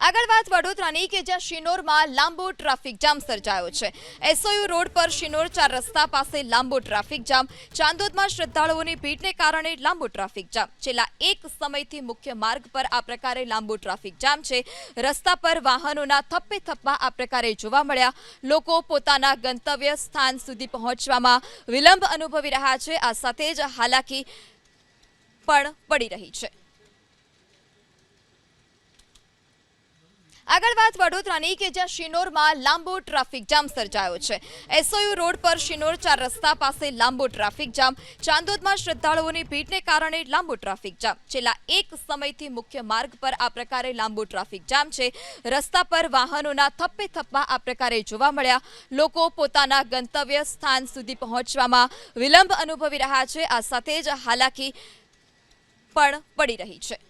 આગળ વાત વડોદરાની કે જ્યાં શિનોરમાં લાંબો ટ્રાફિક જામ સર્જાયો છે। એસઓયુ રોડ પર શિનોર 4 રસ્તા પાસે લાંબો ટ્રાફિક જામ। ચાંદોદમાં શ્રદ્ધાળુઓની ભીડને કારણે લાંબો ટ્રાફિક જામ। છેલ્લા એક સમયથી મુખ્ય માર્ગ પર આ પ્રકારે લાંબો ટ્રાફિક જામ છે। રસ્તા પર વાહનોના થપ્પે થપ્પા આ પ્રકારે જોવા મળ્યા। લોકો પોતાના ગંતવ્ય સ્થાન સુધી પહોંચવામાં વિલંબ અનુભવી રહ્યા છે। આ સાથે જ હાલાકી પણ પડી રહી છે। આગળ વાત વડોદરાની કે જ્યાં શિનોરમાં લાંબો ટ્રાફિક જામ સર્જાયો છે। એસઓયુ રોડ પર શિનોર 4 રસ્તા પાસે લાંબો ટ્રાફિક જામ। ચાંદોદમાં શ્રદ્ધાળુઓની ભીડને કારણે લાંબો ટ્રાફિક જામ। છેલ્લા એક સમયથી મુખ્ય માર્ગ પર આ પ્રકારે લાંબો ટ્રાફિક જામ છે। રસ્તા પર વાહનોના થપ્પે થપ્પા આ પ્રકારે જોવા મળ્યા। લોકો પોતાના ગંતવ્ય સ્થાન સુધી પહોંચવામાં વિલંબ અનુભવી રહ્યા છે। આ સાથે જ હાલાકી પણ પડી રહી છે।